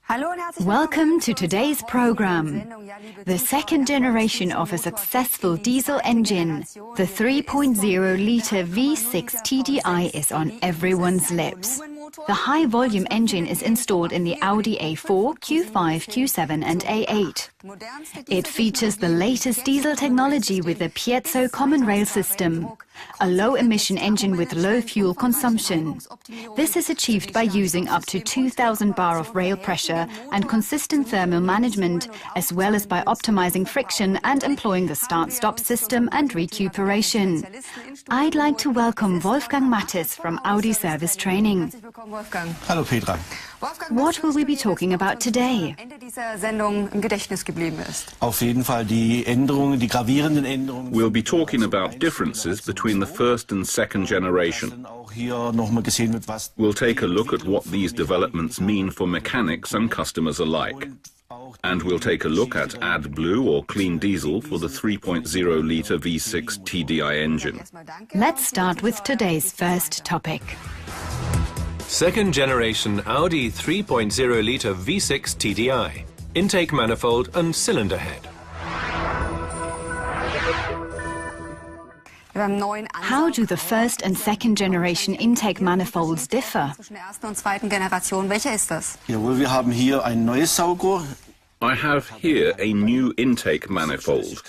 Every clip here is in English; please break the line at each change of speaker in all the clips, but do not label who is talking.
Welcome to today's program. The second generation of a successful diesel engine, the 3.0-litre V6 TDI, is on everyone's lips. The high-volume engine is installed in the Audi A4, Q5, Q7 and A8. It features the latest diesel technology with a piezo common rail system, a low-emission engine with low fuel consumption. This is achieved by using up to 2,000 bar of rail pressure and consistent thermal management, as well as by optimizing friction and employing the start-stop system and recuperation. I'd like to welcome Wolfgang Mattes from Audi Service Training.
Hello, Petra.
What will we be talking about today?
Auf jeden Fall die Änderungen, die gravierenden Änderungen.
We'll be talking about differences between the first and second generation. We'll take a look at what these developments mean for mechanics and customers alike. And we'll take a look at AdBlue or clean diesel for the 3.0-litre V6 TDI engine.
Let's start with today's first topic.
Second generation Audi 3.0-litre V6 TDI, intake manifold and cylinder head.
How do the first and second generation intake manifolds differ?
Jawohl, wir haben hier ein neues Saugrohr.
I have here a new intake manifold.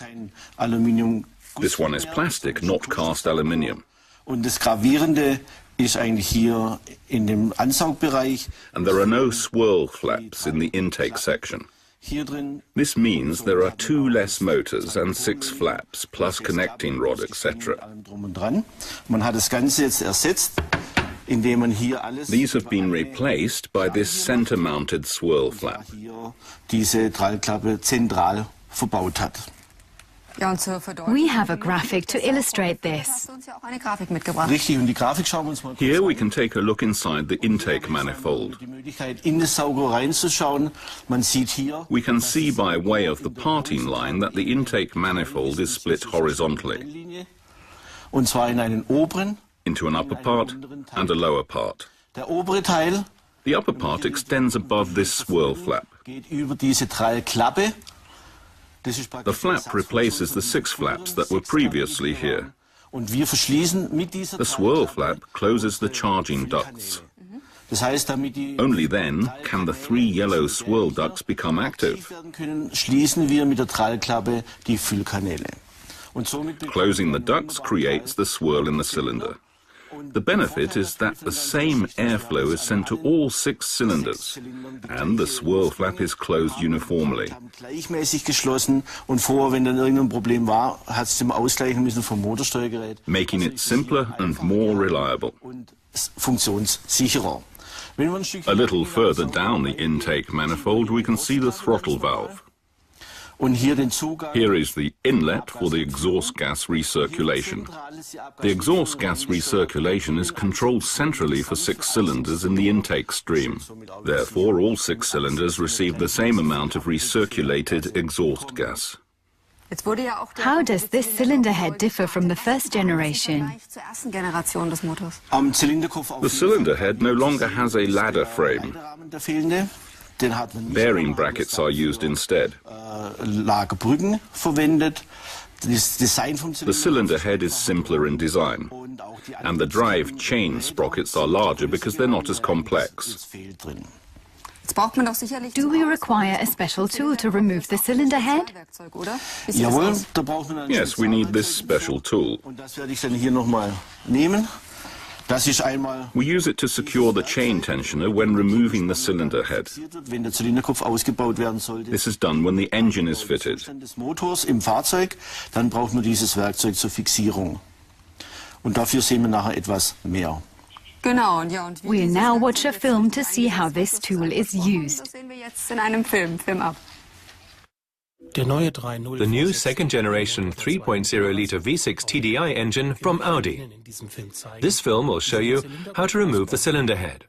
This one is plastic, not cast aluminium.
Und das Gravierende ist eigentlich hier in dem Ansaugbereich.
And there are no swirl flaps in the intake section.
Hier drin.
This means there are 2 less motors and 6 flaps, plus connecting rod, etc.
Man hat das Ganze jetzt ersetzt, indem man hier alles.
These have been replaced by this center-mounted swirl flap.
Hier diese Tragklappe zentral verbaut hat.
We have a graphic to illustrate this.
Richtig, und die Grafik schauen wir uns mal kurz
Here we can take a look inside the intake manifold.
Die Möglichkeit, in das Saugrohr reinzuschauen. Man sieht hier.
We can see by way of the parting line that the intake manifold is split horizontally
Und zwar in einen oberen.
into an upper part and a lower part.
Der obere Teil
The upper part extends above this swirl flap.
geht über diese Tragklappe.
The flap replaces the 6 flaps that were previously here.
Und wir verschließen mit dieser
The swirl flap closes the charging ducts.
Das heißt, damit die
Only then can the 3 yellow swirl ducts become active.
werden können, schließen wir mit der Tragklappe die Füllkanäle. Und somit
Closing the ducts creates the swirl in the cylinder. The benefit is that the same airflow is sent to all 6 cylinders, and the swirl flap is closed uniformly.
gleichmäßig geschlossen und vorher, wenn dann irgendein Problem war, hat es zum Ausgleichen müssen vom Motorsteuergerät.
Making it simpler and more reliable.
Und funktionssicherer. Wenn wir ein Stückchen
A little further down the intake manifold, we can see the throttle valve.
und hier den Zugang.
Here is the inlet for the exhaust gas recirculation. The exhaust gas recirculation is controlled centrally for 6 cylinders in the intake stream. Therefore, all 6 cylinders receive the same amount of recirculated exhaust gas.
How does this cylinder head differ from the first generation?
Am Zylinderkopf auf
The cylinder head no longer has a ladder frame.
der fehlende. Den hat man nicht.
Bearing brackets are used instead.
Lagerbrücken verwendet. Das Design vom
The cylinder head is simpler in design,
und auch die
and the drive chain sprockets are larger because they're not as complex.
das fehlt drin.
Do we require a special tool to remove the cylinder head?
Jawohl, da braucht man ein
Yes, we need this special tool.
Und das werde ich dann hier nochmal nehmen. Das ist einmal,
We use it to secure the chain tensioner when removing the cylinder head.
wenn der Zylinderkopf ausgebaut werden sollte.
This is done when the engine is fitted.
Des Motors im Fahrzeug, dann braucht man dieses Werkzeug zur Fixierung. Und dafür sehen wir nachher etwas mehr.
We'll now watch a film to see how this tool is used.
The new second generation 3.0-litre V6 TDI engine from Audi. This film will show you how to remove the cylinder head.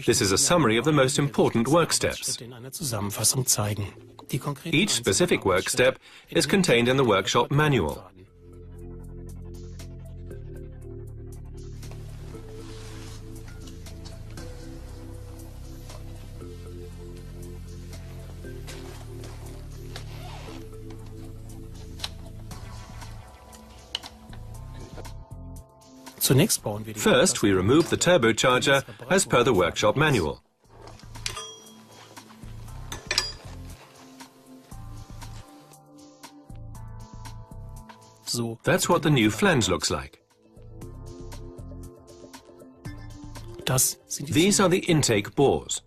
This is a summary of the most important work steps. Each specific work step is contained in the workshop manual. First, we remove the turbocharger as per the workshop manual. That's what the new flange looks like. These are the intake bores.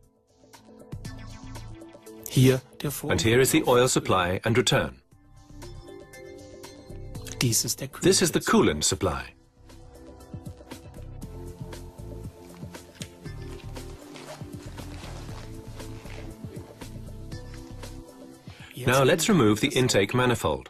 And here is the oil supply and return. This is the coolant supply. Now let's remove the intake manifold.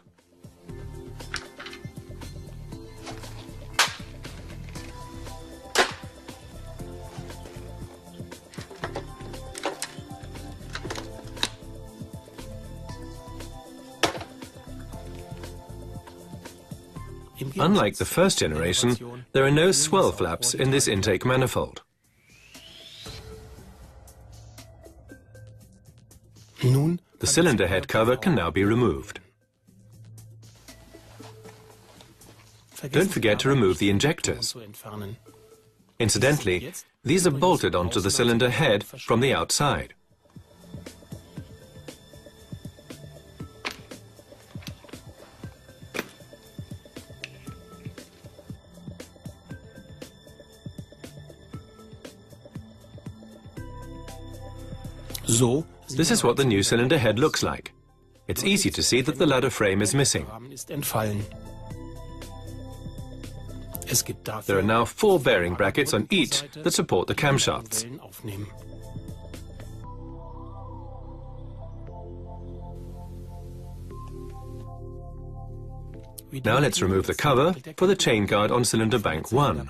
Unlike the first generation, there are no swirl flaps in this intake manifold. The cylinder head cover can now be removed. Don't forget to remove the injectors. Incidentally, these are bolted onto the cylinder head from the outside. This is what the new cylinder head looks like. It's easy to see that the ladder frame is missing. There are now 4 bearing brackets on each that support the camshafts. Now let's remove the cover for the chain guard on cylinder bank 1.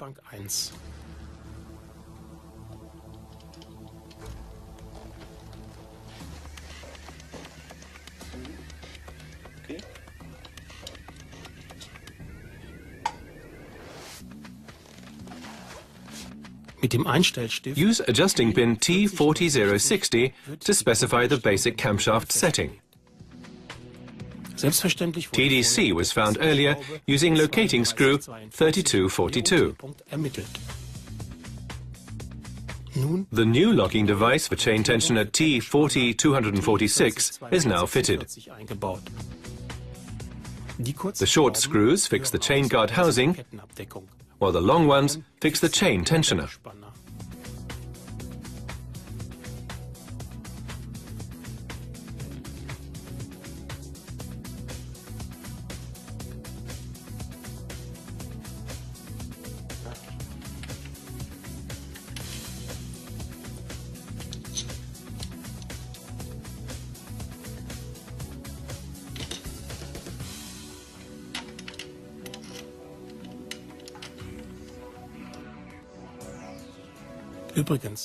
Use adjusting pin T40060 to specify the basic camshaft setting. TDC was found earlier using locating screw 3242. The new locking device for chain tensioner T40246 is now fitted. The short screws fix the chain guard housing, while the long ones fix the chain tensioner.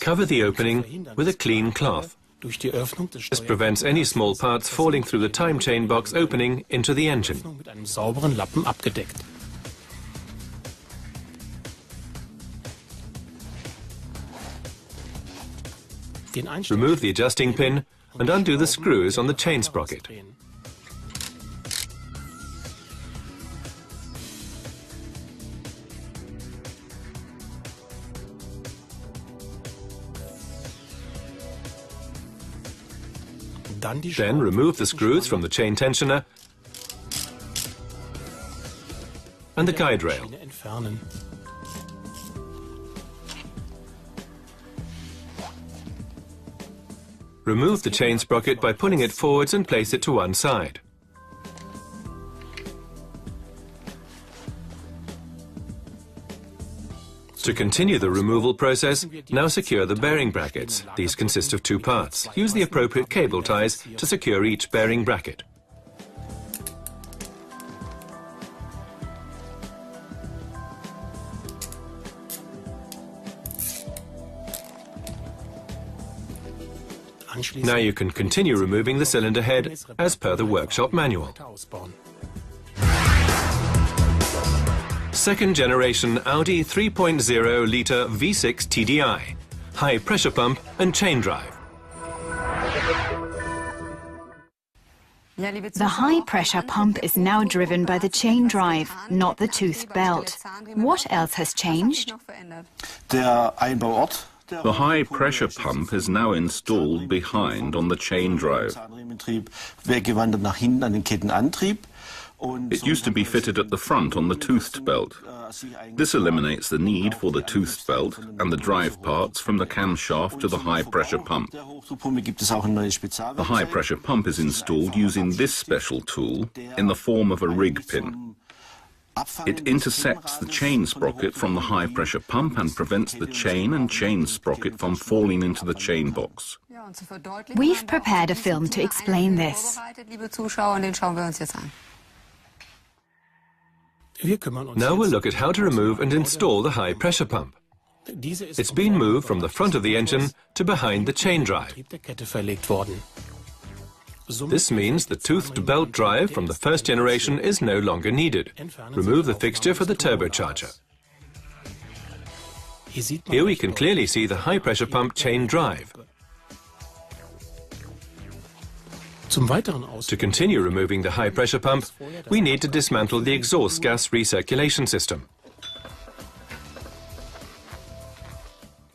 Cover the opening with a clean cloth. This prevents any small parts falling through the time chain box opening into the engine. Remove the adjusting pin and undo the screws on the chain sprocket. Then remove the screws from the chain tensioner and the guide rail. Remove the chain sprocket by pulling it forwards and place it to one side. To continue the removal process, now secure the bearing brackets. These consist of 2 parts. Use the appropriate cable ties to secure each bearing bracket. Now you can continue removing the cylinder head as per the workshop manual. Second generation Audi 3.0 litre V6 TDI, high pressure pump and chain drive.
The high-pressure pump is now driven by the chain drive, not the toothed belt. What else has changed?
Der Einbauort.
The high-pressure pump is now installed behind on the chain drive.
Weggewandert nach hinten an den Kettenantrieb.
It used to be fitted at the front on the toothed belt. This eliminates the need for the toothed belt and the drive parts from the camshaft to the high-pressure pump. The high-pressure pump is installed using this special tool in the form of a rig pin. It intersects the chain sprocket from the high-pressure pump and prevents the chain and chain sprocket from falling into the chain box.
We've prepared a film to explain this.
Now we'll look at how to remove and install the high-pressure pump. It's been moved from the front of the engine to behind the chain drive. This means the toothed belt drive from the first generation is no longer needed. Remove the fixture for the turbocharger. Here we can clearly see the high-pressure pump chain drive. To continue removing the high-pressure pump, we need to dismantle the exhaust gas recirculation system.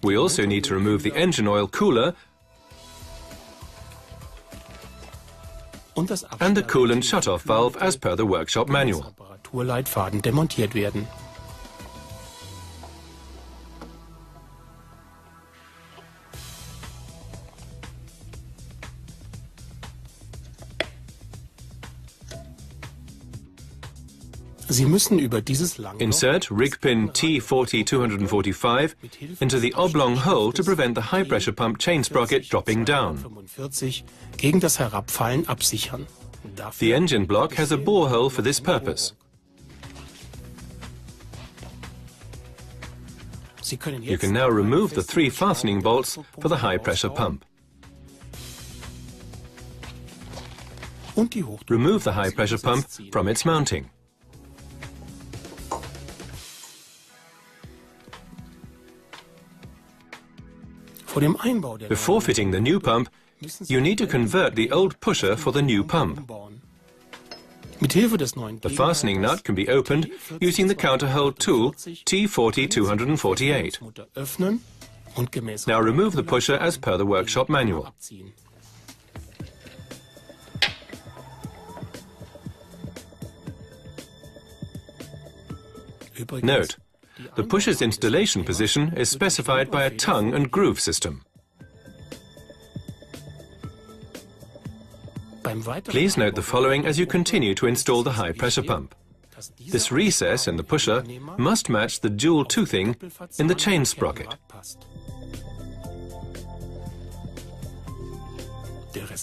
We also need to remove the engine oil cooler and the coolant shutoff valve as per the workshop manual. Insert rig pin T40-245 into the oblong hole to prevent the high-pressure pump chain sprocket dropping down. The engine block has a borehole for this purpose. You can now remove the 3 fastening bolts for the high-pressure pump. Remove the high-pressure pump from its mounting. Before fitting the new pump, you need to convert the old pusher for the new pump. The fastening nut can be opened using the counterhole tool T40-248. Now remove the pusher as per the workshop manual. Note: the pusher's installation position is specified by a tongue and groove system. Please note the following as you continue to install the high-pressure pump. This recess in the pusher must match the dual toothing in the chain sprocket.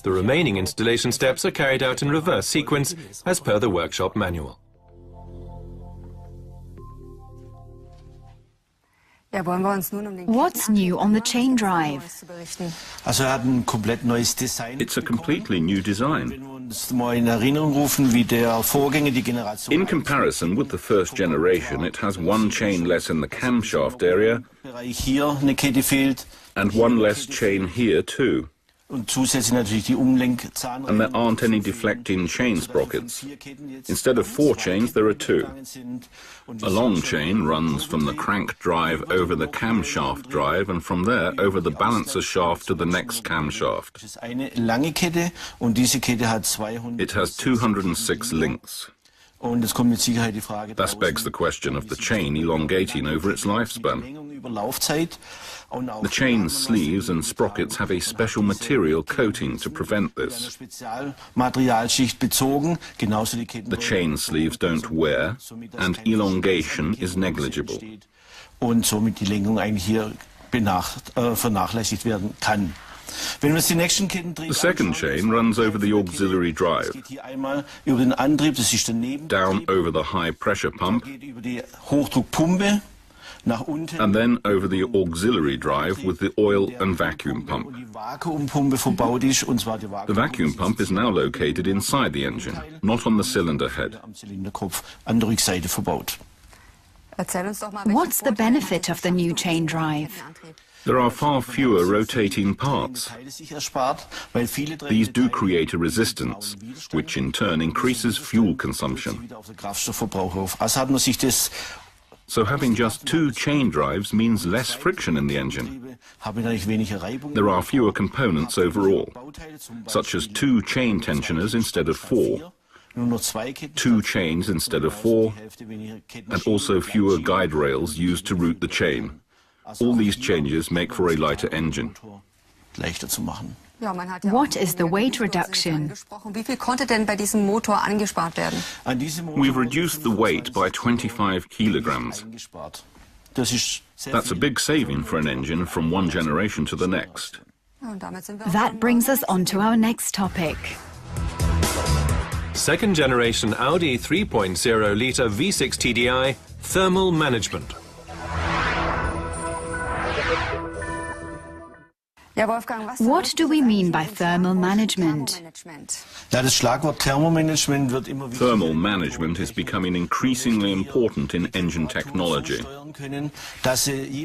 The remaining installation steps are carried out in reverse sequence as per the workshop manual.
What's new on the chain drive?
It's a completely new design. In comparison with the first generation, it has 1 chain less in the camshaft area and 1 less chain here too. And there aren't any deflecting chain sprockets. Instead of 4 chains, there are 2. A long chain runs from the crank drive over the camshaft drive and from there over the balancer shaft to the next camshaft. It has 206 links. Thus begs the question of the chain elongating over its lifespan. The chain sleeves and sprockets have a special material coating to prevent this. The chain sleeves don't wear, and elongation is negligible. The second chain runs over the auxiliary drive, down over the high-pressure pump, and then over the auxiliary drive with the oil and vacuum pump. The vacuum pump is now located inside the engine, not on the cylinder head.
What's the benefit of the new chain drive?
There are far fewer rotating parts. These do create a resistance, which in turn increases fuel consumption. So having just two chain drives means less friction in the engine. There are fewer components overall, such as two chain tensioners instead of four, two chains instead of four, and also fewer guide rails used to route the chain. All these changes make for a lighter engine.
What is the weight reduction?
We've reduced the weight by 25 kilograms. That's a big saving for an engine from one generation to the next.
That brings us on to our next topic.
Second generation Audi 3.0-litre V6 TDI thermal management.
What do we mean by thermal management?
Thermal management is becoming increasingly important in engine technology.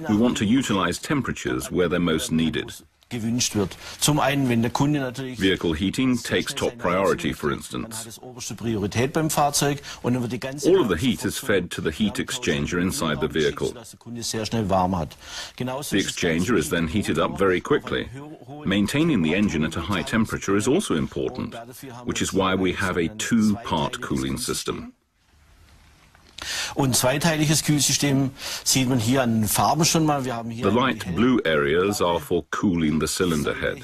We want to utilize temperatures where they're most needed. Vehicle heating takes top priority, for instance. All of the heat is fed to the heat exchanger inside the vehicle. The exchanger is then heated up very quickly. Maintaining the engine at a high temperature is also important, which is why we have a two-part cooling system. The light blue areas are for cooling the cylinder head.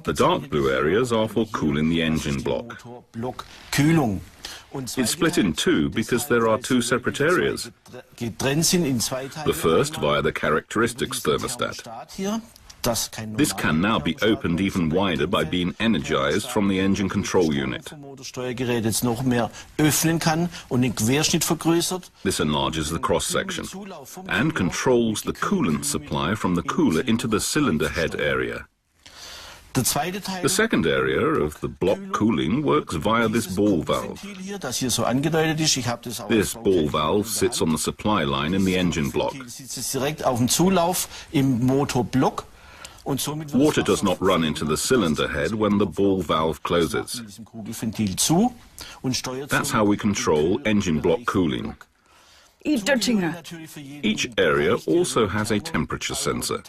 The dark blue areas are for cooling the engine block. It's split in two because there are two separate areas. The first via the characteristics thermostat. This can now be opened even wider by being energized from the engine control unit. This enlarges the cross-section and controls the coolant supply from the cooler into the cylinder head area. The second area of the block cooling works via this ball valve. This ball valve sits on the supply line in the engine block. Water does not run into the cylinder head when the ball valve closes. That's how we control engine block cooling. Each area also has a temperature sensor.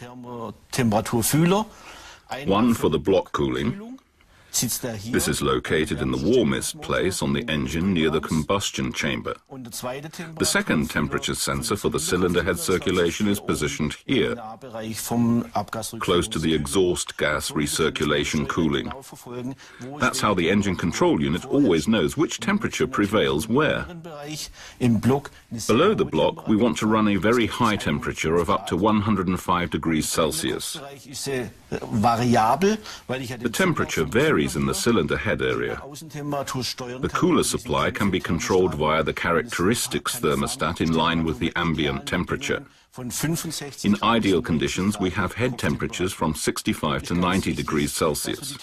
One for the block cooling. This is located in the warmest place on the engine near the combustion chamber. The second temperature sensor for the cylinder head circulation is positioned here, close to the exhaust gas recirculation cooling. That's how the engine control unit always knows which temperature prevails where. Below the block, we want to run a very high temperature of up to 105 degrees Celsius. The temperature varies in the cylinder head area. The cooler supply can be controlled via the characteristics thermostat in line with the ambient temperature. In ideal conditions, we have head temperatures from 65 to 90 degrees Celsius.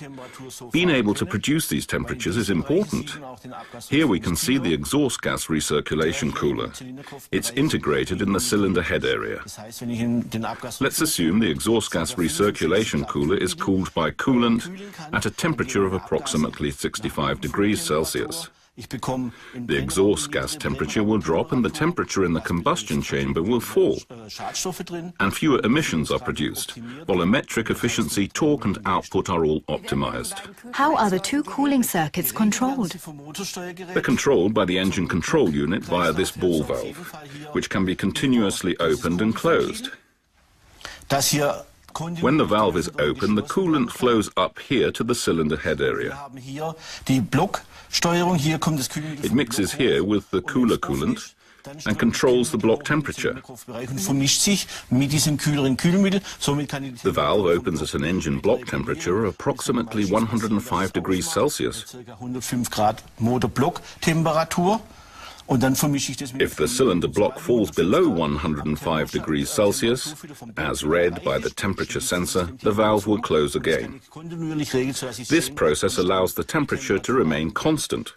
Being able to produce these temperatures is important. Here we can see the exhaust gas recirculation cooler. It's integrated in the cylinder head area. Let's assume the exhaust gas recirculation cooler is cooled by coolant at a temperature of approximately 65 degrees Celsius. The exhaust gas temperature will drop and the temperature in the combustion chamber will fall, and fewer emissions are produced. Volumetric efficiency, torque and output are all optimized.
How are the two cooling circuits controlled?
They're controlled by the engine control unit via this ball valve, which can be continuously opened and closed. When the valve is open, the coolant flows up here to the cylinder head area. It mixes here with the cooler coolant and controls the block temperature. The valve opens at an engine block temperature of approximately 105 degrees Celsius. If the cylinder block falls below 105 degrees Celsius, as read by the temperature sensor, the valve will close again. This process allows the temperature to remain constant.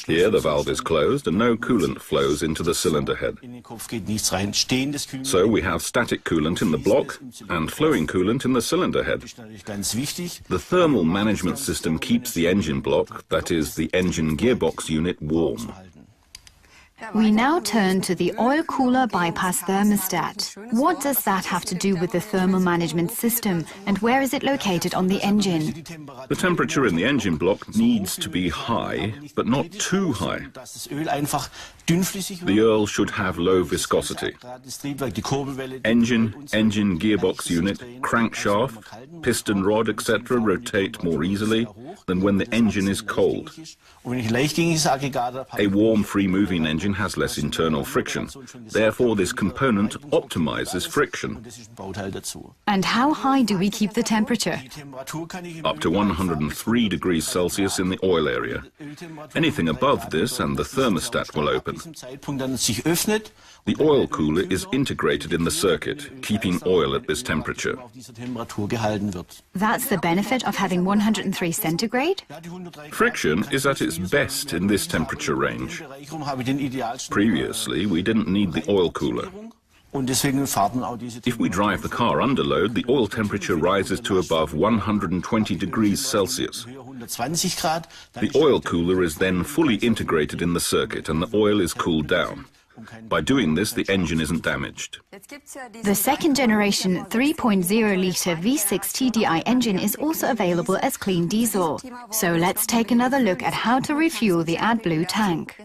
Here the valve is closed and no coolant flows into the cylinder head. So we have static coolant in the block and flowing coolant in the cylinder head. The thermal management system keeps the engine block, that is, the engine gearbox unit, warm.
We now turn to the oil cooler bypass thermostat. What does that have to do with the thermal management system, and where is it located on the engine?
The temperature in the engine block needs to be high, but not too high. The oil should have low viscosity. Engine gearbox unit, crankshaft, piston rod, etc. rotate more easily than when the engine is cold. A warm, free-moving engine has less internal friction. Therefore, this component optimizes friction.
And how high do we keep the temperature?
Up to 103 degrees Celsius in the oil area. Anything above this and the thermostat will open. The oil cooler is integrated in the circuit, keeping oil at this temperature.
That's the benefit of having 103 centigrade?
Friction is at its best in this temperature range. Previously, we didn't need the oil cooler. If we drive the car under load, the oil temperature rises to above 120 degrees Celsius. The oil cooler is then fully integrated in the circuit and the oil is cooled down. By doing this, the engine isn't damaged.
The second generation 3.0-litre V6 TDI engine is also available as clean diesel. So let's take another look at how to refuel the AdBlue tank.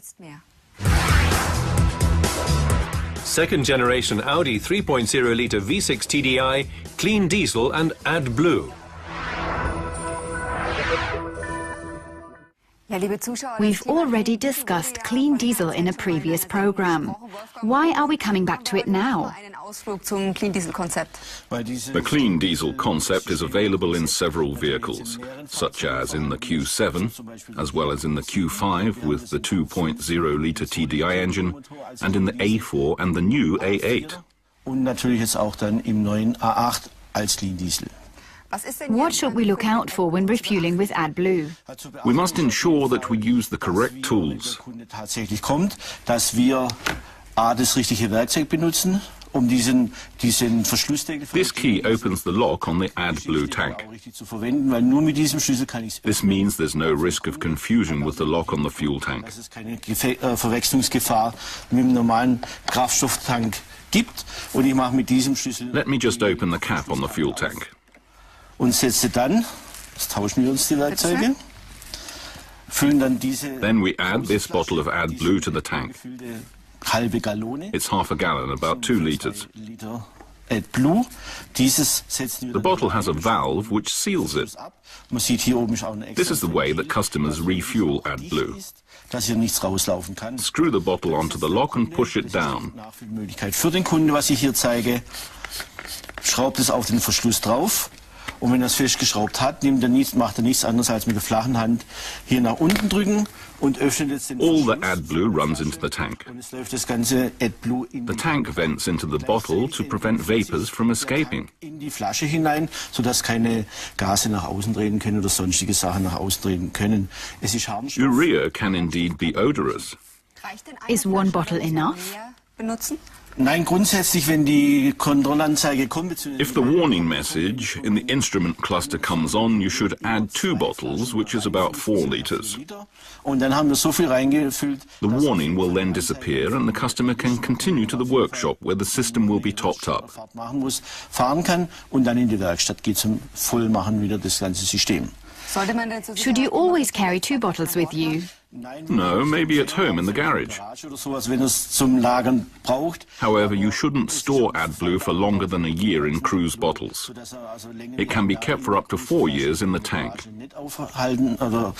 Second generation Audi 3.0-litre V6 TDI, clean diesel and AdBlue.
We've already discussed clean diesel in a previous program. Why are we coming back to it now?
The clean diesel concept is available in several vehicles, such as in the Q7, as well as in the Q5 with the 2.0-litre TDI engine, and in the A4 and the new A8.
What should we look out for when refueling with AdBlue?
We must ensure that we use the correct tools. This key opens the lock on the AdBlue tank. This means there's no risk of confusion with the lock on the fuel tank. Let me just open the cap on the fuel tank. Then we add this bottle of AdBlue to the tank. It's half a gallon, about 2 litres. The bottle has a valve which seals it. This is the way that customers refuel AdBlue. Screw the bottle onto the lock and push it down.
Und wenn er es festgeschraubt hat, macht er nichts anderes als mit der flachen Hand hier nach unten drücken und öffnet jetzt den
All the AdBlue runs into the tank.
Und es läuft das ganze AdBlue in
The tank vents into the bottle to prevent vapors from escaping.
in die Flasche hinein, sodass keine Gase nach außen treten können oder sonstige Sachen nach außen treten können. Es ist Harmstoff.
Urea can indeed be odorous.
Is one bottle enough?
Nein, grundsätzlich, wenn die Kontrollanzeige kommt,
If the warning message in the instrument cluster comes on, you should add 2 bottles, which is about 4 litres.
und dann haben wir so viel reingefüllt,
The warning will then disappear and the customer can continue to the workshop where the system will be topped up.
Fahrt machen muss, fahren kann und dann in die Werkstatt geht zum Vollmachen wieder das ganze System.
Should you always carry 2 bottles with you?
No, maybe at home in the garage.
Oder sowas, wenn es zum Lagern braucht.
However, you shouldn't store AdBlue for longer than a year in cruise bottles. It can be kept for up to 4 years in the tank.
Nicht aufhalten oder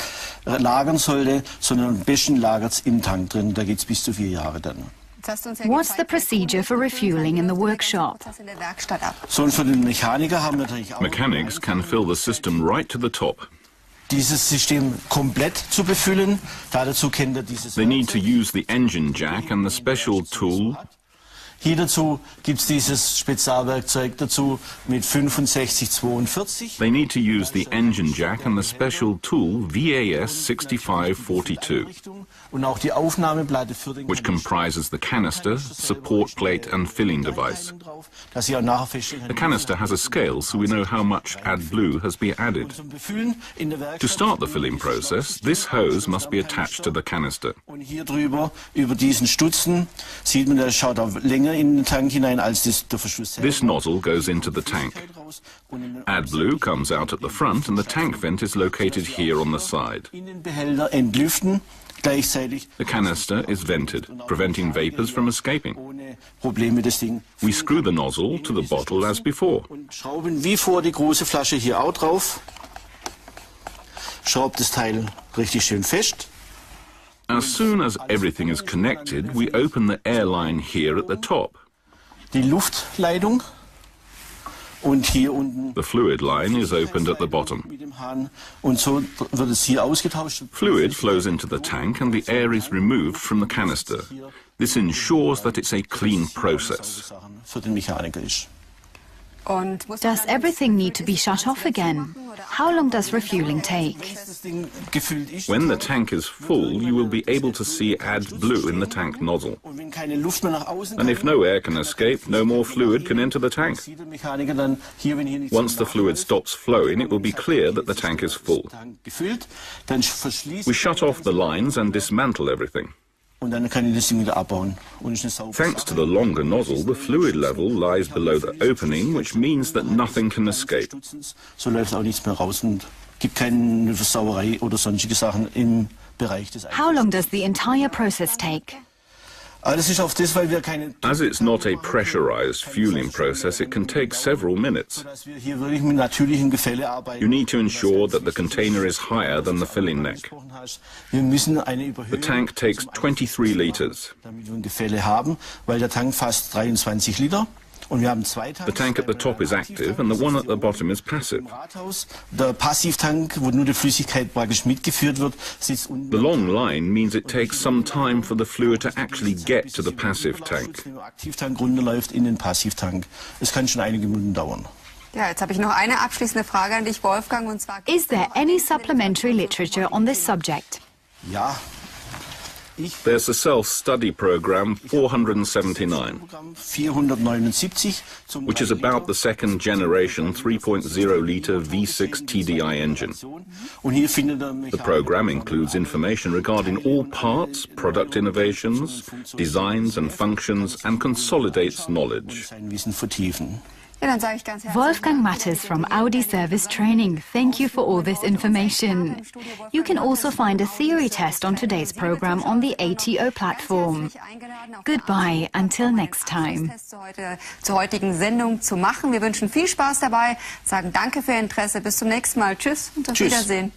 lagern sollte, sondern am besten lagert es im Tank drin. Da geht es bis zu 4 Jahre dann.
What's the procedure for refueling in the workshop?
So, und für den Mechaniker haben wir natürlich auch
Mechanics can fill the system right to the top.
dieses System komplett zu befüllen. Dazu kennt dieses
They need to use the engine jack and the special tool.
Hier dazu gibt es dieses Spezialwerkzeug dazu mit 6542.
They need to use the engine jack and the special tool VAS 6542,
Und auch die Aufnahmeplatte für den
which comprises the canister, support plate and filling device.
dass Sie auch nachher feststellen
The canister has a scale so we know how much AdBlue has been added.
zum Befüllen in der Werkstatt.
To start the filling process, this hose must be attached to the canister.
Und hier drüber, über diesen Stutzen, sieht man, der schaut auch länger in den Tank hinein als der Verschluss selber.
This nozzle goes into the tank. AdBlue comes out at the front and the tank vent is located here on the side.
Innenbehälter entlüften gleichzeitig.
The canister is vented, preventing vapors from escaping.
Ohne Probleme das Ding.
We screw the nozzle to the bottle as before.
Und schrauben wie vor die große Flasche hier auch drauf. Schraubt das Teil richtig schön fest.
As soon as everything is connected, we open the airline here at the top.
Die Luftleitung. Und hier unten
The fluid line is opened at the bottom.
mit dem Hahn. Und so wird es hier ausgetauscht.
Fluid flows into the tank and the air is removed from the canister. This ensures that it's a clean process.
Für den Mechaniker ist.
Does everything need to be shut off again? How long does refueling take?
Das Ding gefüllt ist.
When the tank is full, you will be able to see AdBlue in the tank nozzle.
Und wenn keine Luft mehr nach außen
And if no air can escape, no more fluid can enter the tank.
sieht der Mechaniker dann hier, wenn hier nichts
Once the fluid stops flowing, it will be clear that the tank is full.
gefüllt, dann verschließt
We shut off the lines and dismantle everything.
und dann kann ich das Ding wieder abbauen. Und ist eine saubere
Thanks to
Sache.
the longer nozzle, the fluid level lies below the opening, which means that nothing can escape.
So läuft auch nichts mehr raus und gibt keine Versauerei oder sonstige Sachen im Bereich des
How long does the entire process take?
Aber das ist auf das, weil wir keine...
As it's not a pressurized fueling process, it can take several minutes.
Dass wir hier wirklich mit natürlichen Gefälle arbeiten.
You need to ensure that the container is higher than the filling neck.
Wir müssen eine
The
Überhöhung
tank takes 23 liters.
damit wir ein Gefälle haben, weil der Tank fasst 23 Liter und wir haben zwei Tanks.
The tank at the top is active and the one at the bottom is passive.
Rathaus. Der Passivtank, wo nur die Flüssigkeit praktisch mitgeführt wird, sitzt unten.
The long line means it takes some time for the fluid to actually get to the passive tank.
Wenn der Aktivtank runterläuft in den Passivtank. Es kann schon einige Minuten dauern.
Ja, jetzt habe ich noch eine abschließende Frage an dich, Wolfgang, und zwar...
Is there any supplementary literature on this subject?
Ja.
There's a self-study program 479,
479,
which is about the second generation 3.0-litre V6 TDI engine.
Und hier findet
The program includes information regarding all parts, product innovations, designs and functions, and consolidates knowledge.
sein Wissen vertiefen.
Ja, dann sage ich ganz herzlich
Wolfgang Matters from Audi Service Training, thank you for all this information. You can also find a theory test on today's program on the ATO platform. Goodbye, until next time.
zur heutigen Sendung zu machen. Wir wünschen viel Spaß dabei, sagen danke für Ihr Interesse, bis zum nächsten Mal. Tschüss und auf
Tschüss.
Wiedersehen.